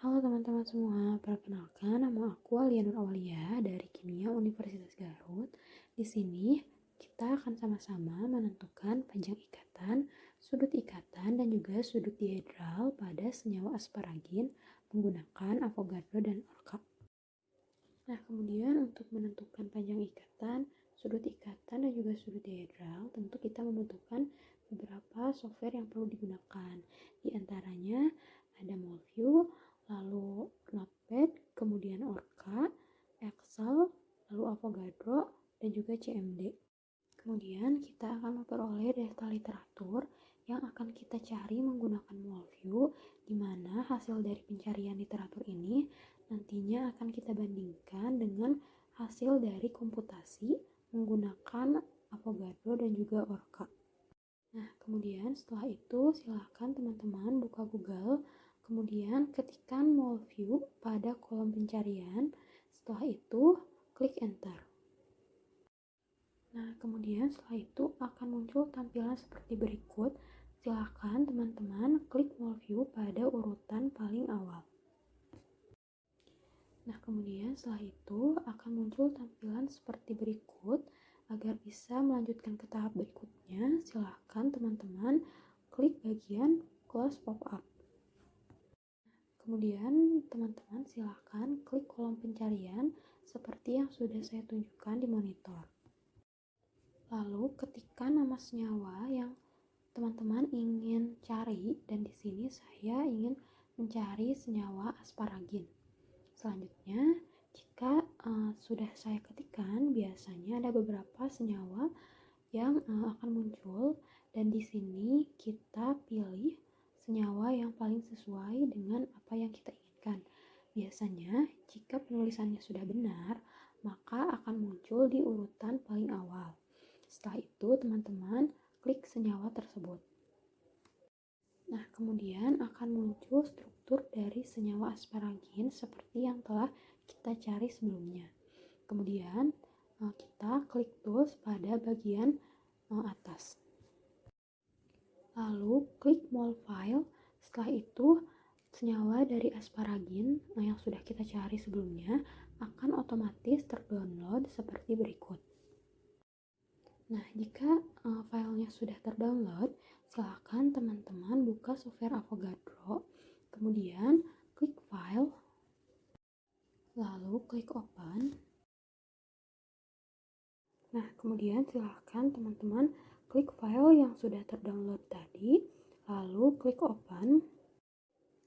Halo teman-teman semua, perkenalkan nama aku Alia Nur Aulia dari Kimia Universitas Garut. Di sini kita akan sama-sama menentukan panjang ikatan, sudut ikatan, dan juga sudut dihedral pada senyawa asparagin menggunakan Avogadro dan Orca. Nah, kemudian untuk menentukan panjang ikatan, sudut ikatan, dan juga sudut dihedral, tentu kita membutuhkan beberapa software yang perlu digunakan. Di antaranya ada Molview, lalu Notepad, kemudian Orca, Excel, lalu Avogadro, dan juga CMD. Kemudian kita akan memperoleh data literatur yang akan kita cari menggunakan Molview, di mana hasil dari pencarian literatur ini nantinya akan kita bandingkan dengan hasil dari komputasi menggunakan Avogadro dan juga Orca. Nah, kemudian setelah itu silakan teman-teman buka Google, kemudian ketikkan Molview pada kolom pencarian. Setelah itu klik enter. Nah, kemudian setelah itu akan muncul tampilan seperti berikut. Silakan teman-teman klik Molview pada urutan paling awal. Nah, kemudian setelah itu akan muncul tampilan seperti berikut. Agar bisa melanjutkan ke tahap berikutnya, silakan teman-teman klik bagian close pop-up. Kemudian teman-teman silakan klik kolom pencarian seperti yang sudah saya tunjukkan di monitor. Lalu ketikkan nama senyawa yang teman-teman ingin cari, dan di sini saya ingin mencari senyawa asparagin. Selanjutnya, jika sudah saya ketikkan, biasanya ada beberapa senyawa yang akan muncul, dan di sini kita pilih senyawa yang paling sesuai dengan apa yang kita inginkan. Biasanya, jika penulisannya sudah benar, maka akan muncul di urutan paling awal. Setelah itu, teman-teman klik senyawa tersebut. Nah, kemudian akan muncul struktur dari senyawa asparagin seperti yang telah kita cari sebelumnya. Kemudian kita klik tools pada bagian atas. Lalu klik Mol File. Setelah itu senyawa dari asparagin yang sudah kita cari sebelumnya akan otomatis terdownload seperti berikut. Nah, jika filenya sudah terdownload, silakan teman-teman buka software Avogadro, kemudian klik File, lalu klik Open. Nah, kemudian silakan teman-teman klik file yang sudah terdownload tadi, lalu klik Open.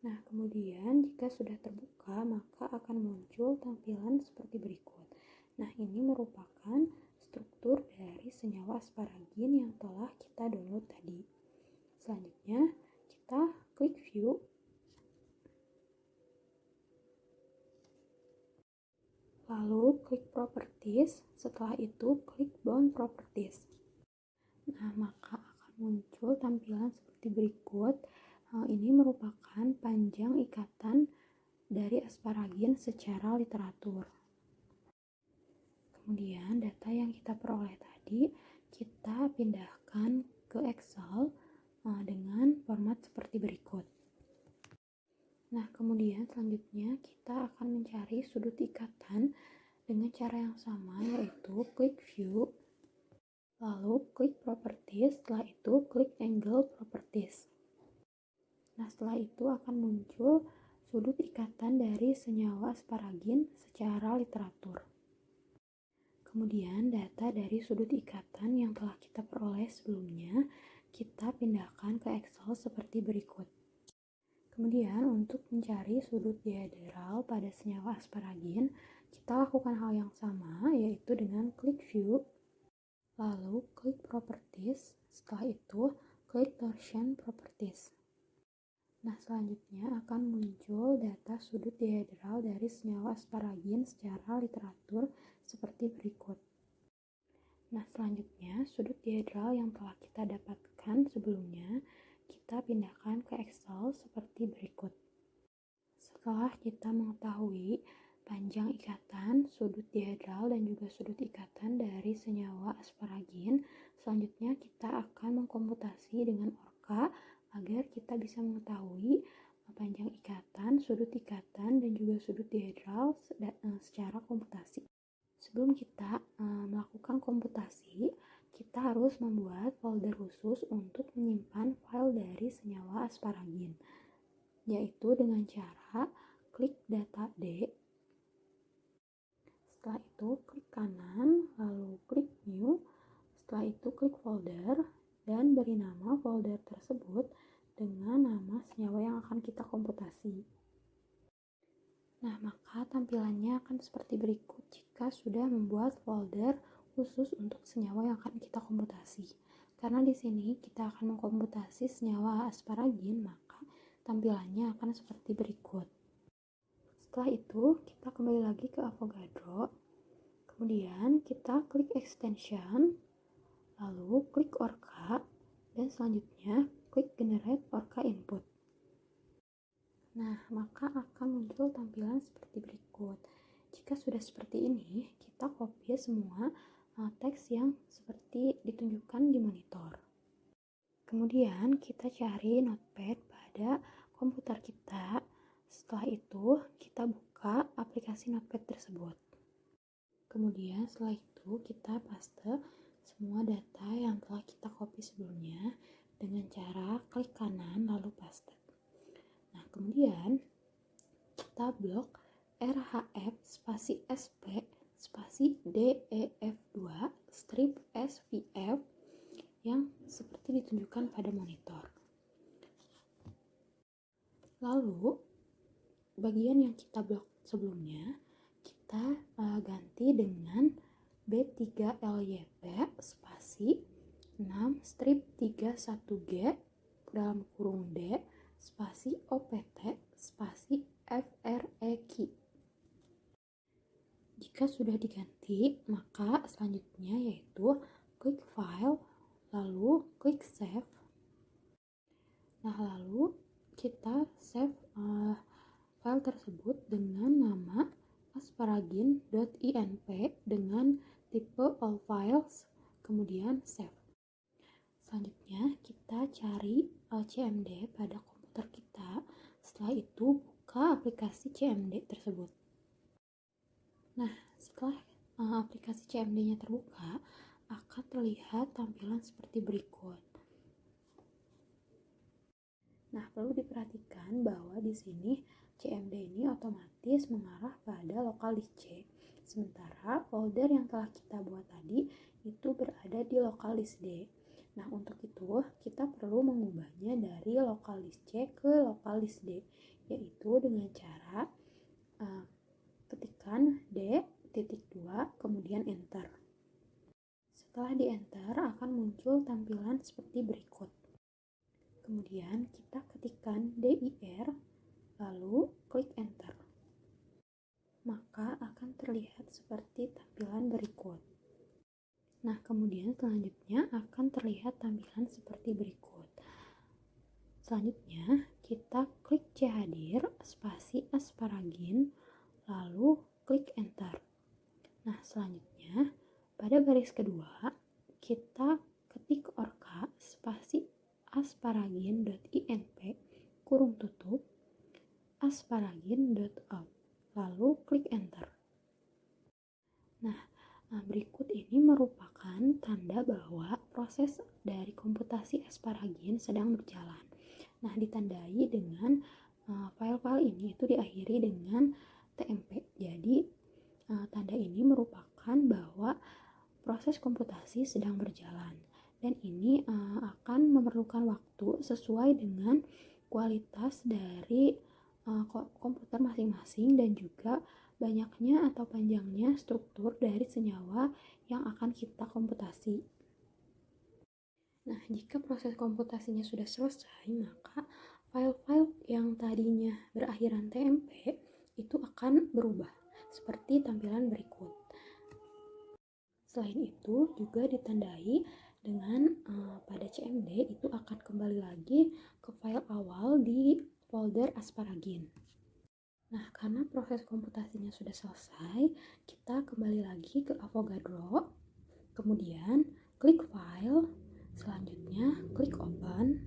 Nah, kemudian jika sudah terbuka, maka akan muncul tampilan seperti berikut. Nah, ini merupakan struktur dari senyawa asparagin yang telah kita download tadi. Selanjutnya, kita klik View. Lalu klik Properties, setelah itu klik Bound Properties. Nah, maka akan muncul tampilan seperti berikut. Ini merupakan panjang ikatan dari asparagin secara literatur. Kemudian data yang kita peroleh tadi kita pindahkan ke Excel dengan format seperti berikut. Nah, kemudian selanjutnya kita akan mencari sudut ikatan dengan cara yang sama, yaitu klik View, lalu klik Properties, setelah itu klik Angle Properties. Nah, setelah itu akan muncul sudut ikatan dari senyawa asparagin secara literatur. Kemudian data dari sudut ikatan yang telah kita peroleh sebelumnya kita pindahkan ke Excel seperti berikut. Kemudian untuk mencari sudut dihedral pada senyawa asparagin, kita lakukan hal yang sama, yaitu dengan klik View, lalu klik Properties, setelah itu klik Torsion Properties. Nah, selanjutnya akan muncul data sudut dihedral dari senyawa asparagin secara literatur seperti berikut. Nah, selanjutnya sudut dihedral yang telah kita dapatkan sebelumnya kita pindahkan ke Excel seperti berikut. Setelah kita mengetahui panjang ikatan, sudut dihedral, dan juga sudut ikatan dari senyawa asparagin, selanjutnya kita akan mengkomputasi dengan Orca agar kita bisa mengetahui panjang ikatan, sudut ikatan, dan juga sudut dihedral secara komputasi. Sebelum kita melakukan komputasi, kita harus membuat folder khusus untuk menyimpan file dari senyawa asparagin, yaitu dengan cara klik data D. Setelah itu klik kanan, lalu klik new. Setelah itu klik folder dan beri nama folder tersebut dengan nama senyawa yang akan kita komputasi. Nah, maka tampilannya akan seperti berikut jika sudah membuat folder khusus untuk senyawa yang akan kita komputasi. Karena di sini kita akan mengkomputasi senyawa asparagin, maka tampilannya akan seperti berikut. Setelah itu, kita kembali lagi ke Avogadro. Kemudian kita klik extension, lalu klik Orca, dan selanjutnya klik generate Orca input. Nah, maka akan muncul tampilan seperti berikut. Jika sudah seperti ini, kita copy semua teks yang seperti ditunjukkan di monitor. Kemudian kita cari notepad pada komputer kita. Setelah itu, kita buka aplikasi notepad tersebut. Kemudian setelah itu, kita paste semua data yang telah kita copy sebelumnya dengan cara klik kanan lalu paste. Nah, kemudian kita blok RHF spasi SP spasi DEF2 strip SVF yang seperti ditunjukkan pada monitor. Lalu, bagian yang kita blok sebelumnya, kita ganti dengan B3LYP spasi 6 strip 31G dalam kurung D spasi OPT spasi FREQ. Jika sudah diganti, maka selanjutnya yaitu klik file, lalu klik save. Nah, lalu kita save file tersebut dengan nama asparagin.inp dengan tipe all files, kemudian save. Selanjutnya kita cari CMD pada komputer kita. Setelah itu buka aplikasi CMD tersebut. Nah, setelah aplikasi CMD-nya terbuka, akan terlihat tampilan seperti berikut. Nah, perlu diperhatikan bahwa di sini CMD ini otomatis mengarah pada lokal disk C. Sementara folder yang telah kita buat tadi itu berada di lokal disk D. Nah, untuk itu kita perlu mengubahnya dari lokal disk C ke lokal disk D, yaitu dengan cara ketikkan D.2 kemudian enter. Setelah di enter akan muncul tampilan seperti berikut. Kemudian kita ketikkan DIR lalu klik enter. Maka akan terlihat seperti tampilan berikut. Nah, kemudian selanjutnya akan terlihat tampilan seperti berikut. Selanjutnya, kita klik chadir spasi asparagin, lalu klik enter. Nah, selanjutnya, pada baris kedua, kita ketik orca spasi asparagin.inp kurung tutup asparagin.out, lalu klik enter. Nah, berikut ini merupakan tanda bahwa proses dari komputasi asparagin sedang berjalan. Nah, ditandai dengan file-file ini itu diakhiri dengan TMP. Jadi, tanda ini merupakan bahwa proses komputasi sedang berjalan. Dan ini akan memerlukan waktu sesuai dengan kualitas dari komputer masing-masing dan juga banyaknya atau panjangnya struktur dari senyawa yang akan kita komputasi. Nah, jika proses komputasinya sudah selesai, maka file-file yang tadinya berakhiran TMP itu akan berubah seperti tampilan berikut. Selain itu juga ditandai dengan pada CMD itu akan kembali lagi ke file awal di folder asparagin. Nah, karena proses komputasinya sudah selesai, kita kembali lagi ke Avogadro, kemudian klik file, selanjutnya klik open,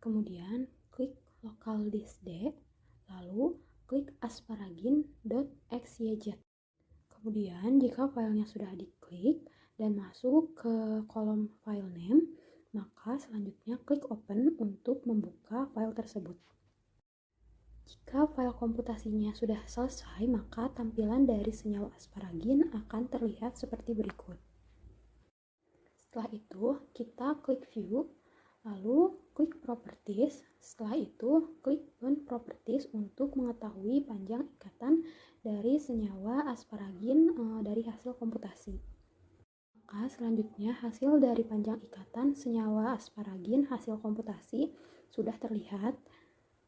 kemudian klik local disk D, lalu klik asparagine.xyz. Kemudian jika filenya sudah diklik dan masuk ke kolom file name, maka selanjutnya klik open untuk membuka file tersebut. Jika file komputasinya sudah selesai, maka tampilan dari senyawa asparagin akan terlihat seperti berikut. Setelah itu, kita klik view, lalu klik properties. Setelah itu, klik bond properties untuk mengetahui panjang ikatan dari senyawa asparagin dari hasil komputasi. Maka selanjutnya hasil dari panjang ikatan senyawa asparagin hasil komputasi sudah terlihat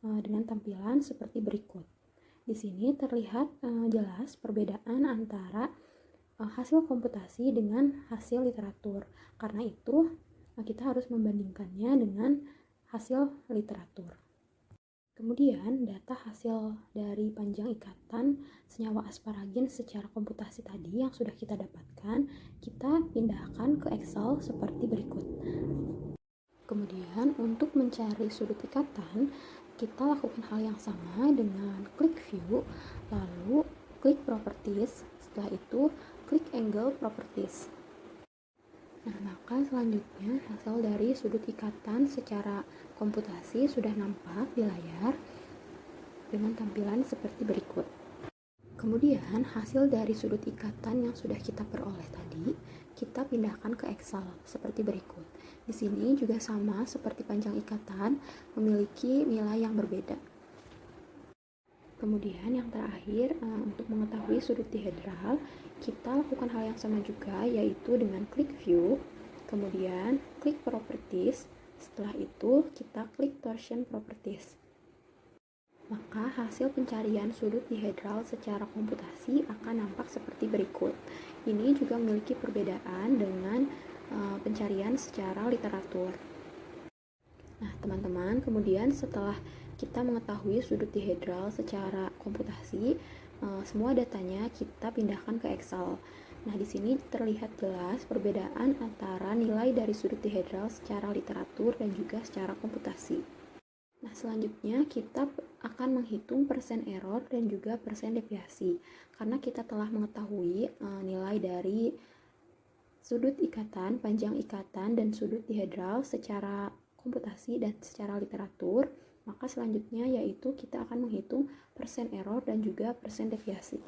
dengan tampilan seperti berikut. Di sini terlihat jelas perbedaan antara hasil komputasi dengan hasil literatur. Karena itu, kita harus membandingkannya dengan hasil literatur. Kemudian, data hasil dari panjang ikatan senyawa asparagin secara komputasi tadi yang sudah kita dapatkan, kita pindahkan ke Excel seperti berikut. Kemudian, untuk mencari sudut ikatan, kita lakukan hal yang sama dengan klik view, lalu klik properties, setelah itu klik angle properties. Nah, maka selanjutnya hasil dari sudut ikatan secara komputasi sudah nampak di layar dengan tampilan seperti berikut. Kemudian hasil dari sudut ikatan yang sudah kita peroleh tadi, kita pindahkan ke Excel seperti berikut. Di sini juga sama seperti panjang ikatan, memiliki nilai yang berbeda. Kemudian yang terakhir, untuk mengetahui sudut dihedral, kita lakukan hal yang sama juga, yaitu dengan klik view, kemudian klik properties, setelah itu kita klik torsion properties. Maka hasil pencarian sudut dihedral secara komputasi akan nampak seperti berikut. Ini juga memiliki perbedaan dengan pencarian secara literatur. Nah, teman-teman, kemudian setelah kita mengetahui sudut dihedral secara komputasi, semua datanya kita pindahkan ke Excel. Nah, di sini terlihat jelas perbedaan antara nilai dari sudut dihedral secara literatur dan juga secara komputasi. Nah, selanjutnya kita akan menghitung persen error dan juga persen deviasi. Karena kita telah mengetahui nilai dari sudut ikatan, panjang ikatan, dan sudut dihedral secara komputasi dan secara literatur, maka selanjutnya yaitu kita akan menghitung persen error dan juga persen deviasi.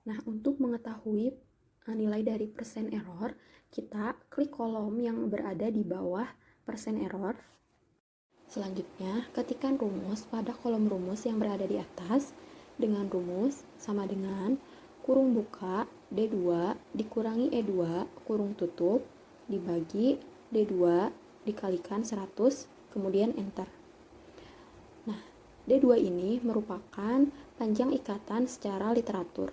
Nah, untuk mengetahui nilai dari persen error, kita klik kolom yang berada di bawah persen error. Selanjutnya, ketikkan rumus pada kolom rumus yang berada di atas dengan rumus sama dengan kurung buka D2 dikurangi E2 kurung tutup dibagi D2 dikalikan 100, kemudian enter. Nah, D2 ini merupakan panjang ikatan secara literatur,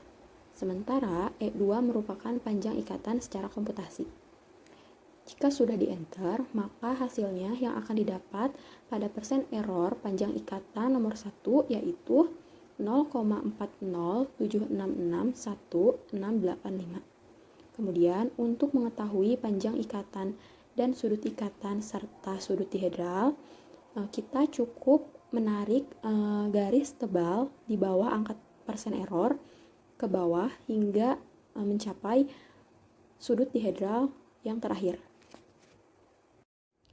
sementara E2 merupakan panjang ikatan secara komputasi. Jika sudah di enter, maka hasilnya yang akan didapat pada persen error panjang ikatan nomor 1 yaitu 0,407661685. Kemudian untuk mengetahui panjang ikatan dan sudut ikatan serta sudut dihedral, kita cukup menarik garis tebal di bawah angka persen error ke bawah hingga mencapai sudut dihedral yang terakhir.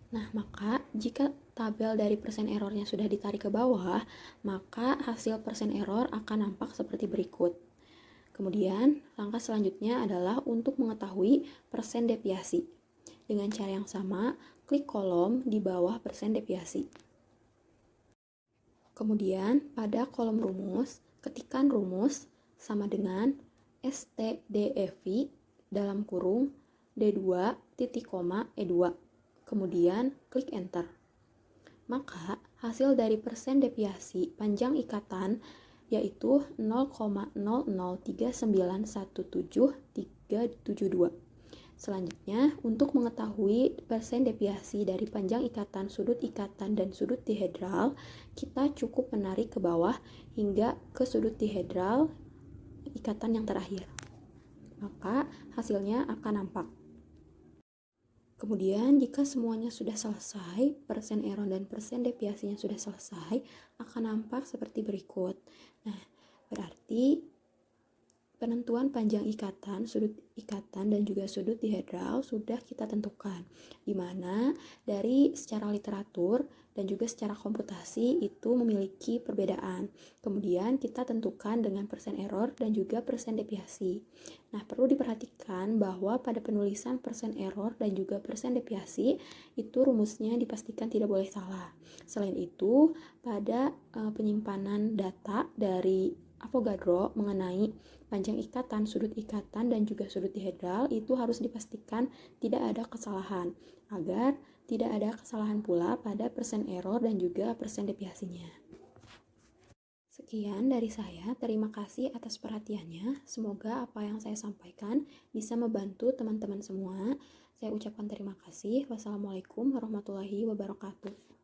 Nah, maka jika tabel dari persen errornya sudah ditarik ke bawah, maka hasil persen error akan nampak seperti berikut. Kemudian, langkah selanjutnya adalah untuk mengetahui persen deviasi. Dengan cara yang sama, klik kolom di bawah persen deviasi. Kemudian, pada kolom rumus, ketikkan rumus sama dengan STDEV dalam kurung D2 titik koma E2. Kemudian klik enter. Maka hasil dari persen deviasi panjang ikatan yaitu 0,003917,372. Selanjutnya, untuk mengetahui persen deviasi dari panjang ikatan, sudut ikatan, dan sudut dihedral, kita cukup menarik ke bawah hingga ke sudut dihedral ikatan yang terakhir. Maka hasilnya akan nampak. Kemudian jika semuanya sudah selesai, persen error dan persen deviasinya sudah selesai, akan nampak seperti berikut. Nah, berarti penentuan panjang ikatan, sudut ikatan, dan juga sudut dihedral sudah kita tentukan, di mana dari secara literatur dan juga secara komputasi itu memiliki perbedaan. Kemudian kita tentukan dengan persen error dan juga persen deviasi. Nah, perlu diperhatikan bahwa pada penulisan persen error dan juga persen deviasi itu rumusnya dipastikan tidak boleh salah. Selain itu, pada penyimpanan data dari Avogadro mengenai panjang ikatan, sudut ikatan, dan juga sudut dihedral itu harus dipastikan tidak ada kesalahan, agar tidak ada kesalahan pula pada persen error dan juga persen deviasinya. Sekian dari saya, terima kasih atas perhatiannya. Semoga apa yang saya sampaikan bisa membantu teman-teman semua. Saya ucapkan terima kasih. Wassalamualaikum warahmatullahi wabarakatuh.